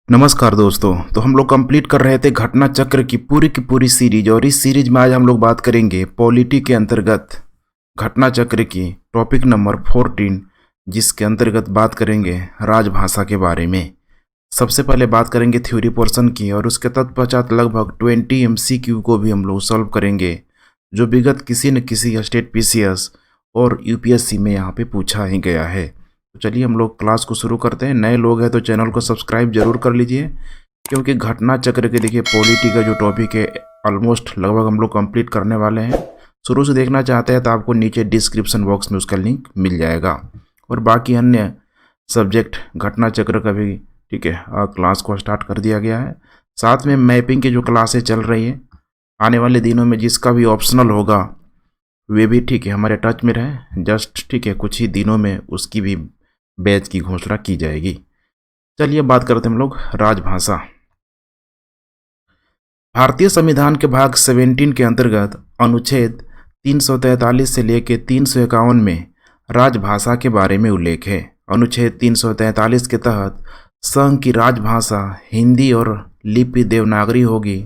नमस्कार दोस्तों। तो हम लोग कंप्लीट कर रहे थे घटना चक्र की पूरी सीरीज, और इस सीरीज में आज हम लोग बात करेंगे पॉलिटी के अंतर्गत घटना चक्र की टॉपिक नंबर 14, जिसके अंतर्गत बात करेंगे राजभाषा के बारे में। सबसे पहले बात करेंगे थ्योरी पोर्शन की, और उसके तत्पश्चात लगभग 20 MCQ को भी हम लोग सॉल्व करेंगे, जो विगत किसी न किसी स्टेट PCS और UPSC में यहाँ पे पूछा ही गया है। तो चलिए हम लोग क्लास को शुरू करते हैं। नए लोग हैं तो चैनल को सब्सक्राइब जरूर कर लीजिए, क्योंकि घटना चक्र के देखिए पॉलिटी का जो टॉपिक है ऑलमोस्ट लगभग हम लोग कंप्लीट करने वाले हैं। शुरू से देखना चाहते हैं तो आपको नीचे डिस्क्रिप्शन बॉक्स में उसका लिंक मिल जाएगा, और बाकी अन्य सब्जेक्ट घटना चक्र का भी ठीक है क्लास को स्टार्ट कर दिया गया है। साथ में मैपिंग की जो क्लासें चल रही है, आने वाले दिनों में जिसका भी ऑप्शनल होगा वे भी ठीक है हमारे टच में रहे। जस्ट ठीक है कुछ ही दिनों में उसकी भी बैच की घोषणा की जाएगी। चलिए बात करते हैं हम लोग राजभाषा। भारतीय संविधान के भाग 17 के अंतर्गत अनुच्छेद 343 से लेकर 351 में राजभाषा के बारे में उल्लेख है। अनुच्छेद 343 के तहत संघ की राजभाषा हिंदी और लिपि देवनागरी होगी,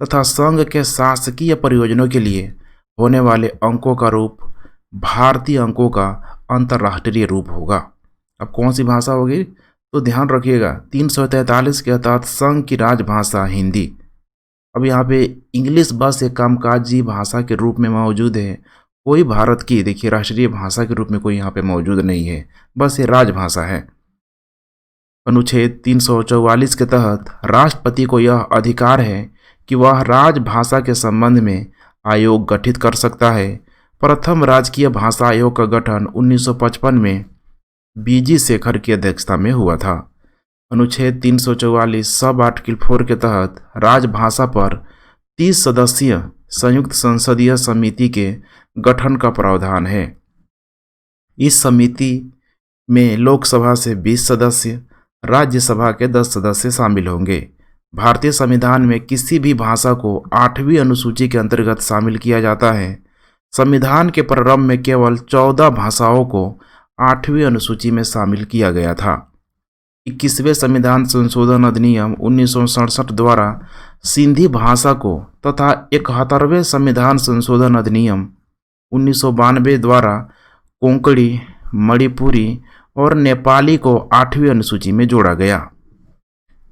तथा संघ के शासकीय प्रयोजनों के लिए होने वाले अंकों का रूप भारतीय अंकों का अंतर्राष्ट्रीय रूप होगा। अब कौन सी भाषा होगी तो ध्यान रखिएगा, 343 के तहत संघ की राजभाषा हिंदी। अब यहाँ पे इंग्लिश बस एक कामकाजी भाषा के रूप में मौजूद है, कोई भारत की देखिए राष्ट्रीय भाषा के रूप में कोई यहाँ पे मौजूद नहीं है, बस ये राजभाषा है। अनुच्छेद 344 के तहत राष्ट्रपति को यह अधिकार है कि वह राजभाषा के संबंध में आयोग गठित कर सकता है। प्रथम राजकीय भाषा आयोग का गठन 1955 में BG शेखर की अध्यक्षता में हुआ था। अनुच्छेद 344 सब आर्टिकल 4 के तहत राजभाषा पर 30 सदस्यीय संयुक्त संसदीय समिति के गठन का प्रावधान है। इस समिति में लोकसभा से 20 सदस्य, राज्यसभा के 10 सदस्य शामिल होंगे। भारतीय संविधान में किसी भी भाषा को 8वीं अनुसूची के अंतर्गत शामिल किया जाता है। संविधान के प्रारंभ में केवल 14 भाषाओं को 8वीं अनुसूची में शामिल किया गया था। 21वें संविधान संशोधन अधिनियम 1967 द्वारा सिंधी भाषा को तथा 71वें संविधान संशोधन अधिनियम 1992 द्वारा कोंकणी, मणिपुरी और नेपाली को 8वीं अनुसूची में जोड़ा गया।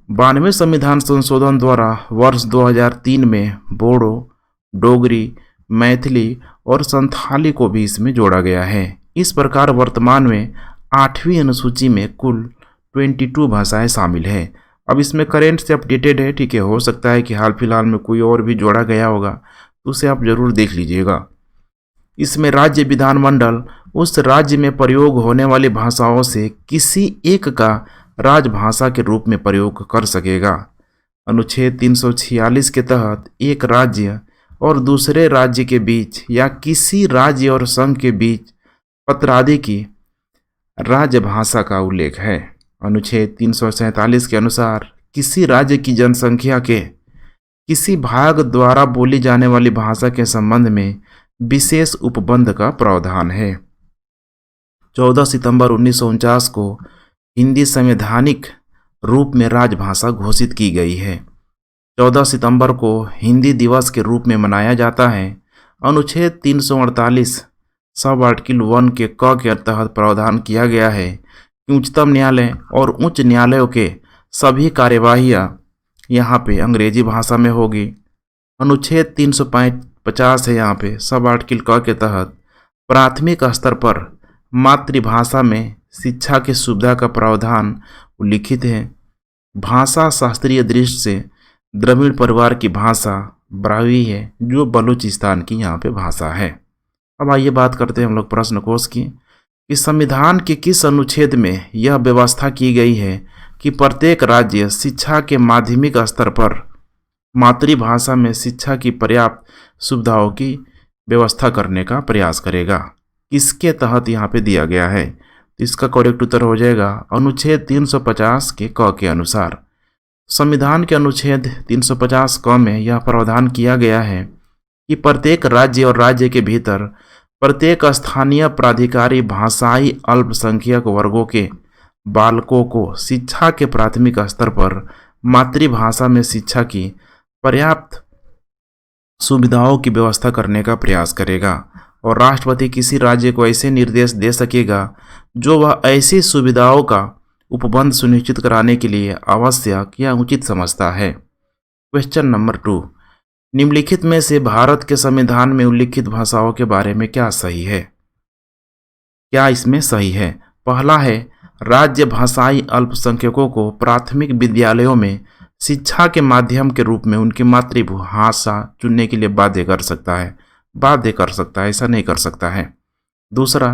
92वें संविधान संशोधन द्वारा वर्ष 2003 में बोडो, डोगरी, मैथिली और संथाली को भी इसमें जोड़ा गया है। इस प्रकार वर्तमान में 8वीं अनुसूची में कुल 22 भाषाएं शामिल हैं। अब इसमें करेंट से अपडेटेड है, ठीक है, हो सकता है कि हाल फिलहाल में कोई और भी जोड़ा गया होगा, तो उसे आप जरूर देख लीजिएगा। इसमें राज्य विधानमंडल उस राज्य में प्रयोग होने वाली भाषाओं से किसी एक का राजभाषा के रूप में प्रयोग कर सकेगा। अनुच्छेद 346 के तहत एक राज्य और दूसरे राज्य के बीच या किसी राज्य और संघ के बीच पत्र आदि की राजभाषा का उल्लेख है। अनुच्छेद 347 के अनुसार किसी राज्य की जनसंख्या के किसी भाग द्वारा बोली जाने वाली भाषा के संबंध में विशेष उपबंध का प्रावधान है। 14 सितंबर 1949 को हिंदी संवैधानिक रूप में राजभाषा घोषित की गई है। 14 सितंबर को हिंदी दिवस के रूप में मनाया जाता है। अनुच्छेद 348 सब आर्टिकल 1 के क के तहत प्रावधान किया गया है कि उच्चतम न्यायालय और उच्च न्यायालयों के सभी कार्यवाहियाँ यहाँ पे अंग्रेजी भाषा में होगी। अनुच्छेद 350 है यहाँ पे सब आर्टिकल क के तहत प्राथमिक स्तर पर मातृभाषा में शिक्षा की सुविधा का प्रावधान उल्लिखित है। भाषा शास्त्रीय दृष्टि से द्रविड़ परिवार की भाषा ब्राह्मी है, जो बलूचिस्तान की यहाँ पे भाषा है। अब आइए बात करते हैं हम लोग प्रश्न कोश की। इस संविधान के किस अनुच्छेद में यह व्यवस्था की गई है कि प्रत्येक राज्य शिक्षा के माध्यमिक स्तर पर मातृभाषा में शिक्षा की पर्याप्त सुविधाओं की व्यवस्था करने का प्रयास करेगा? किसके तहत यहाँ पे दिया गया है? तो इसका करेक्ट उत्तर हो जाएगा अनुच्छेद 350 के क के अनुसार। संविधान के अनुच्छेद 350 क में यह प्रावधान किया गया है कि प्रत्येक राज्य और राज्य के भीतर प्रत्येक स्थानीय प्राधिकारी भाषाई अल्पसंख्यक वर्गों के बालकों को शिक्षा के प्राथमिक स्तर पर मातृभाषा में शिक्षा की पर्याप्त सुविधाओं की व्यवस्था करने का प्रयास करेगा। और राष्ट्रपति किसी राज्य को ऐसे निर्देश दे सकेगा जो वह ऐसी सुविधाओं का उपबंध सुनिश्चित कराने के लिए आवश्यक या उचित समझता है। क्वेश्चन नंबर 2, निम्नलिखित में से भारत के संविधान में उल्लिखित भाषाओं के बारे में क्या सही है? क्या इसमें सही है? पहला है, राज्य भाषाई अल्पसंख्यकों को प्राथमिक विद्यालयों में शिक्षा के माध्यम के रूप में उनकी मातृभाषा चुनने के लिए बाध्य कर सकता है। ऐसा नहीं कर सकता है। दूसरा,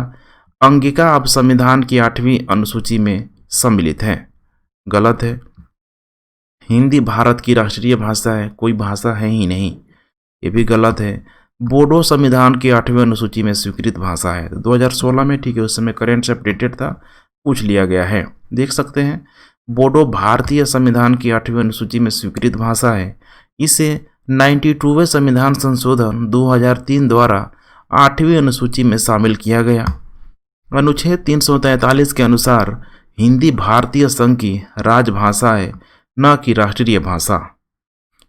अंगिका अब संविधान की 8वीं अनुसूची में सम्मिलित है। गलत है। हिंदी भारत की राष्ट्रीय भाषा है, कोई भाषा है ही नहीं, ये भी गलत है। बोडो संविधान की 8वीं अनुसूची में स्वीकृत भाषा है। 2016 में, ठीक है, उस समय करेंट से अपडेटेड था, पूछ लिया गया है, देख सकते हैं। बोडो भारतीय संविधान की 8वीं अनुसूची में स्वीकृत भाषा है। इसे 92वें संविधान संशोधन 2003 द्वारा 8वीं अनुसूची में शामिल किया गया। अनुच्छेद 343 के अनुसार हिंदी भारतीय संघ की राजभाषा है, न कि राष्ट्रीय भाषा।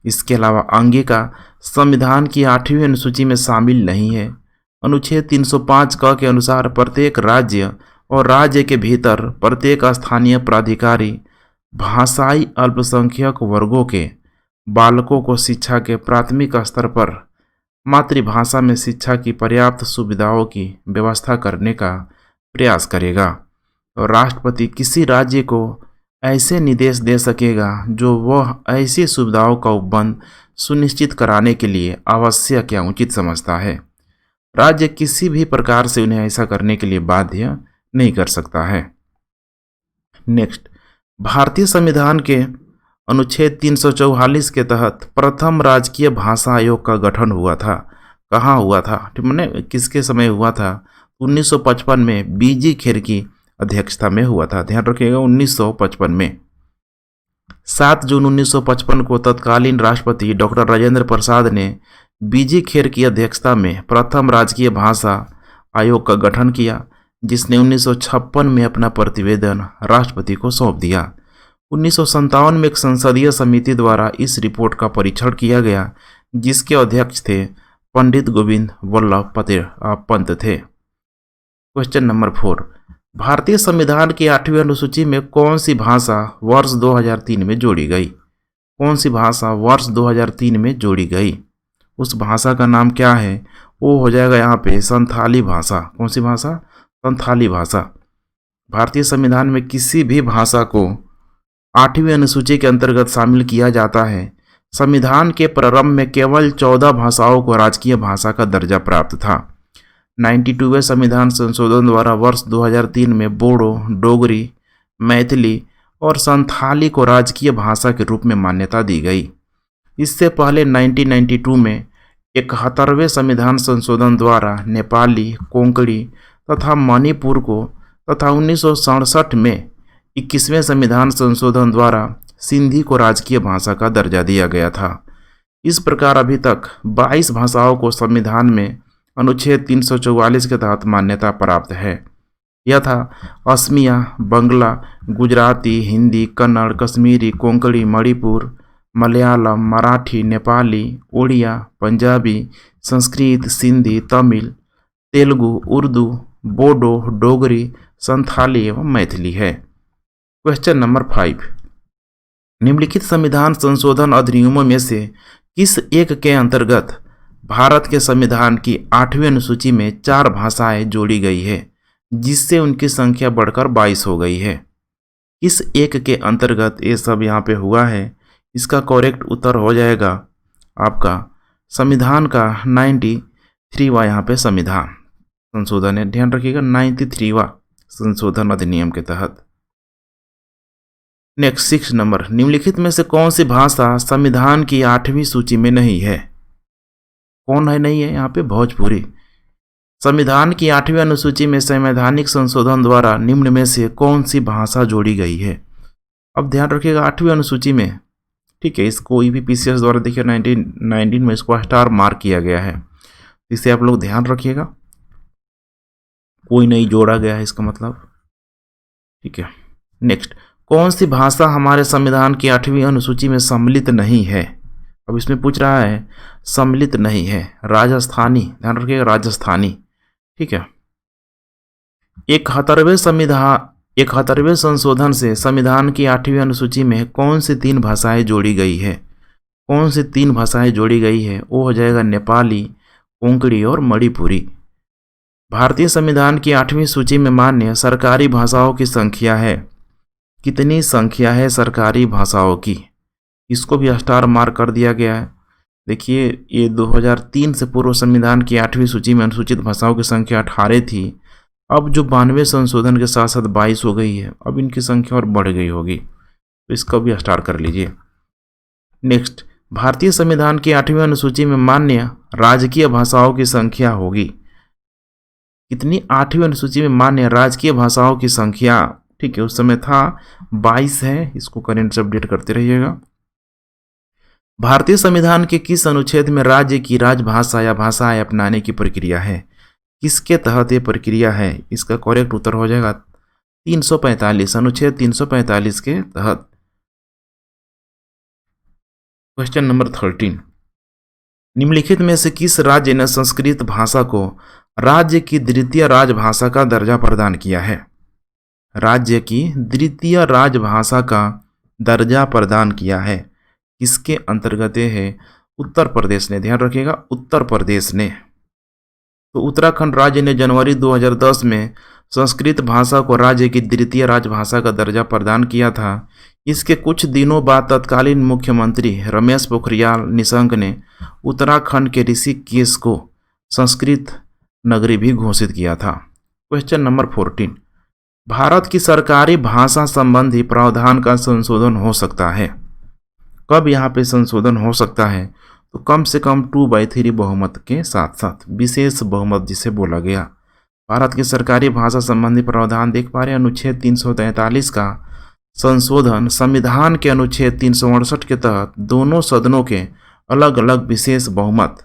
इसके अलावा अंगिका संविधान की 8वीं अनुसूची में शामिल नहीं है। अनुच्छेद 305 क के अनुसार प्रत्येक राज्य और राज्य के भीतर प्रत्येक स्थानीय प्राधिकारी भाषाई अल्पसंख्यक वर्गों के बालकों को शिक्षा के प्राथमिक स्तर पर मातृभाषा में शिक्षा की पर्याप्त सुविधाओं की व्यवस्था करने का प्रयास करेगा। और राष्ट्रपति किसी राज्य को ऐसे निर्देश दे सकेगा जो वह ऐसी सुविधाओं का उपबंध सुनिश्चित कराने के लिए आवश्यक या उचित समझता है। राज्य किसी भी प्रकार से उन्हें ऐसा करने के लिए बाध्य नहीं कर सकता है। नेक्स्ट, भारतीय संविधान के अनुच्छेद 344 के तहत प्रथम राजकीय भाषा आयोग का गठन हुआ था। कहाँ हुआ था? मैंने किसके समय हुआ था? 1955 में बीजी खेर की अध्यक्षता में हुआ था। ध्यान रखिएगा, 1955 में। 7 जून 1955 को तत्कालीन राष्ट्रपति डॉक्टर राजेंद्र प्रसाद ने बीजी खेर की अध्यक्षता में प्रथम राजकीय भाषा आयोग का गठन किया, जिसने 1956 में अपना प्रतिवेदन राष्ट्रपति को सौंप दिया। 1957 में एक संसदीय समिति द्वारा इस रिपोर्ट का परीक्षण किया गया, जिसके अध्यक्ष थे पंडित गोविंद वल्लभ पंत थे। क्वेश्चन नंबर 4, भारतीय संविधान की 8वीं अनुसूची में कौन सी भाषा वर्ष 2003 में जोड़ी गई? कौन सी भाषा वर्ष 2003 में जोड़ी गई? उस भाषा का नाम क्या है? वो हो जाएगा यहाँ पे संथाली भाषा। कौन सी भाषा? संथाली भाषा। भारतीय संविधान में किसी भी भाषा को 8वीं अनुसूची के अंतर्गत शामिल किया जाता है। संविधान के प्रारंभ में केवल 14 भाषाओं को राजकीय भाषा का दर्जा प्राप्त था। 92वें संविधान संशोधन द्वारा वर्ष 2003 में बोडो, डोगरी, मैथिली और संथाली को राजकीय भाषा के रूप में मान्यता दी गई। इससे पहले 1992 में 71वें संविधान संशोधन द्वारा नेपाली, कोंकणी तथा मणिपुर को तथा 1967 में 21वें संविधान संशोधन द्वारा सिंधी को राजकीय भाषा का दर्जा दिया गया था। इस प्रकार अभी तक 22 भाषाओं को संविधान में अनुच्छेद 344 के तहत मान्यता प्राप्त है। यथा असमिया, बंगला, गुजराती, हिंदी, कन्नड़, कश्मीरी, कोंकणी, मणिपुर, मलयालम, मराठी, नेपाली, उड़िया, पंजाबी, संस्कृत, सिंधी, तमिल, तेलुगु, उर्दू, बोडो, डोगरी, संथाली एवं मैथिली है। क्वेश्चन नंबर 5, निम्नलिखित संविधान संशोधन अधिनियमों में से किस एक के अंतर्गत भारत के संविधान की 8वीं अनुसूची में 4 भाषाएं जोड़ी गई है, जिससे उनकी संख्या बढ़कर 22 हो गई है? किस एक के अंतर्गत ये सब यहाँ पे हुआ है? इसका करेक्ट उत्तर हो जाएगा आपका संविधान का 93वां यहाँ पे संविधान संशोधन है। ध्यान रखिएगा, 93वां संशोधन अधिनियम के तहत। नेक्स्ट 6 नंबर, निम्नलिखित में से कौन सी भाषा संविधान की 8वीं सूची में नहीं है? कौन है नहीं है यहाँ पे? भोजपुरी। संविधान की 8वीं अनुसूची में संवैधानिक संशोधन द्वारा निम्न में से कौन सी भाषा जोड़ी गई है? अब ध्यान रखिएगा 8वीं अनुसूची में, ठीक है, इसको ईपीसीएस द्वारा देखिए 1919 में इसको स्टार मार्क किया गया है। इसे आप लोग ध्यान रखिएगा, कोई नहीं जोड़ा गया है इसका मतलब, ठीक है। नेक्स्ट, कौन सी भाषा हमारे संविधान की 8वीं अनुसूची में सम्मिलित नहीं है? अब इसमें पूछ रहा है सम्मिलित नहीं है, राजस्थानी, ध्यान रखिएगा राजस्थानी। ठीक है। 71वें संशोधन से संविधान की 8वीं अनुसूची में कौन सी 3 भाषाएं जोड़ी गई है? कौन सी 3 भाषाएं जोड़ी गई है? वो हो जाएगा नेपाली, कोंकणी और मणिपुरी। भारतीय संविधान की 8वीं सूची में मान्य सरकारी भाषाओं की संख्या है। कितनी संख्या है सरकारी भाषाओं की? इसको भी स्टार मार्क कर दिया गया है। देखिए, ये 2003 से पूर्व संविधान की 8वीं सूची में अनुसूचित भाषाओं की संख्या 18 थी। अब जो 92 संशोधन के साथ साथ 22 हो गई है, अब इनकी संख्या और बढ़ गई होगी, तो इसका भी स्टार कर लीजिए। नेक्स्ट, भारतीय संविधान की 8वीं अनुसूची में मान्य राजकीय भाषाओं की संख्या होगी कितनी? 8वीं अनुसूची में मान्य राजकीय भाषाओं की संख्या, ठीक है, उस समय था 22 है। इसको करंट से अपडेट करते रहिएगा। भारतीय संविधान के किस अनुच्छेद में राज्य की राजभाषा या भाषाएं अपनाने की प्रक्रिया है? किसके तहत ये प्रक्रिया है? इसका करेक्ट उत्तर हो जाएगा 345, अनुच्छेद 345 के तहत। क्वेश्चन नंबर 13, निम्नलिखित में से किस राज्य ने संस्कृत भाषा को राज्य की द्वितीय राजभाषा का दर्जा प्रदान किया है? राज्य की द्वितीय राजभाषा का दर्जा प्रदान किया है, किसके अंतर्गत है? उत्तर प्रदेश ने। ध्यान रखिएगा, उत्तर प्रदेश ने। तो उत्तराखंड राज्य ने जनवरी 2010 में संस्कृत भाषा को राज्य की द्वितीय राजभाषा का दर्जा प्रदान किया था। इसके कुछ दिनों बाद तत्कालीन मुख्यमंत्री रमेश पोखरियाल निशंक ने उत्तराखंड के ऋषिकेश को संस्कृत नगरी भी घोषित किया था। क्वेश्चन नंबर 14, भारत की सरकारी भाषा संबंधी प्रावधान का संशोधन हो सकता है। कब यहाँ पे संशोधन हो सकता है? तो कम से कम 2/3 बहुमत के साथ साथ, विशेष बहुमत जिसे बोला गया। भारत की सरकारी भाषा संबंधी प्रावधान देख पा रहे हैं, अनुच्छेद 343 का संशोधन संविधान के अनुच्छेद 368 के तहत दोनों सदनों के अलग अलग विशेष बहुमत,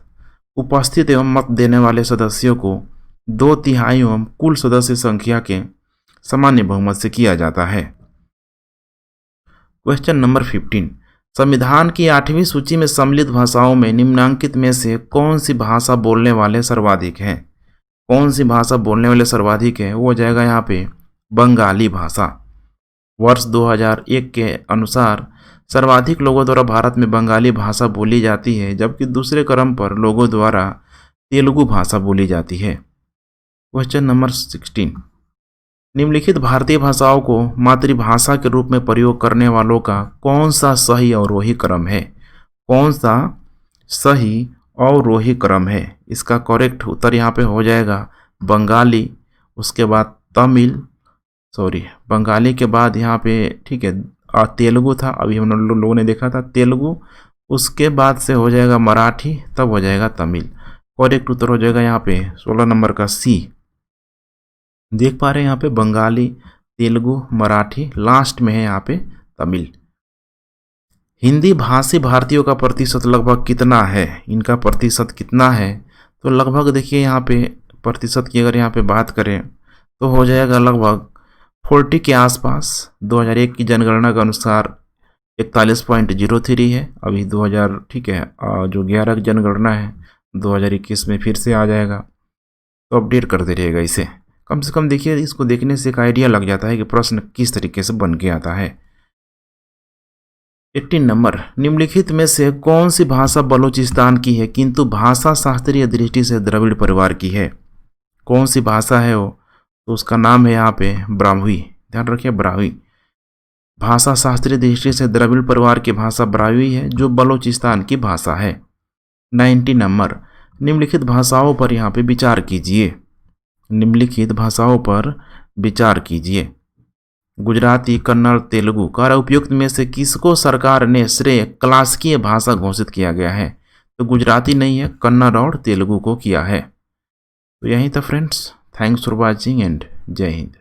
उपस्थित एवं मत देने वाले सदस्यों को 2/3 एवं कुल सदस्य संख्या के सामान्य बहुमत से किया जाता है। क्वेश्चन नंबर 15, संविधान की 8वीं सूची में सम्मिलित भाषाओं में निम्नांकित में से कौन सी भाषा बोलने वाले सर्वाधिक हैं? कौन सी भाषा बोलने वाले सर्वाधिक है? वो हो जाएगा यहाँ पे बंगाली भाषा। वर्ष 2001 के अनुसार सर्वाधिक लोगों द्वारा भारत में बंगाली भाषा बोली जाती है, जबकि दूसरे क्रम पर लोगों द्वारा तेलुगु भाषा बोली जाती है। क्वेश्चन नंबर 16, निम्नलिखित भारतीय भाषाओं को मातृभाषा के रूप में प्रयोग करने वालों का कौन सा सही अवरोही क्रम है? कौन सा सही अवरोही क्रम है? इसका करेक्ट उत्तर यहाँ पे हो जाएगा बंगाली, उसके बाद तमिल, बंगाली के बाद यहाँ पे, ठीक है, तेलुगु था, अभी हम लोगों ने देखा था तेलुगु, उसके बाद से हो जाएगा मराठी, तब हो जाएगा तमिल। करेक्ट उत्तर हो जाएगा यहाँ पे 16 नंबर का सी। देख पा रहे हैं यहाँ पे बंगाली, तेलुगु, मराठी, लास्ट में है यहाँ पे तमिल। हिंदी भाषी भारतीयों का प्रतिशत लगभग कितना है? इनका प्रतिशत कितना है? तो लगभग देखिए यहाँ पे प्रतिशत की अगर यहाँ पे बात करें तो हो जाएगा लगभग 40 के आसपास। 2001 की जनगणना के अनुसार 41.03 है अभी 2000, ठीक है, जो 11 की जनगणना है 2021 में फिर से आ जाएगा, तो अपडेट करते रहिएगा इसे। कम से कम देखिए, इसको देखने से एक आइडिया लग जाता है कि प्रश्न किस तरीके से बन के आता है। 18 नंबर, निम्नलिखित में से कौन सी भाषा बलूचिस्तान की है किंतु भाषा शास्त्रीय दृष्टि से द्रविड़ परिवार की है? कौन सी भाषा है वो? तो उसका नाम है यहाँ पे ब्राह्मी। ध्यान रखिए, ब्राह्मी। भाषा शास्त्रीय दृष्टि से द्रविड़ परिवार की भाषा ब्राह्मी है, जो बलूचिस्तान की भाषा है। 19 नंबर, निम्नलिखित भाषाओं पर यहाँ पे विचार कीजिए। निम्नलिखित भाषाओं पर विचार कीजिए। गुजराती, कन्नड़, तेलुगु का उपयुक्त में से किसको सरकार ने श्रेय क्लासिकीय भाषा घोषित किया गया है? तो गुजराती नहीं है, कन्नड़ और तेलुगु को किया है। तो यही था friends, thanks for watching and जय हिंद।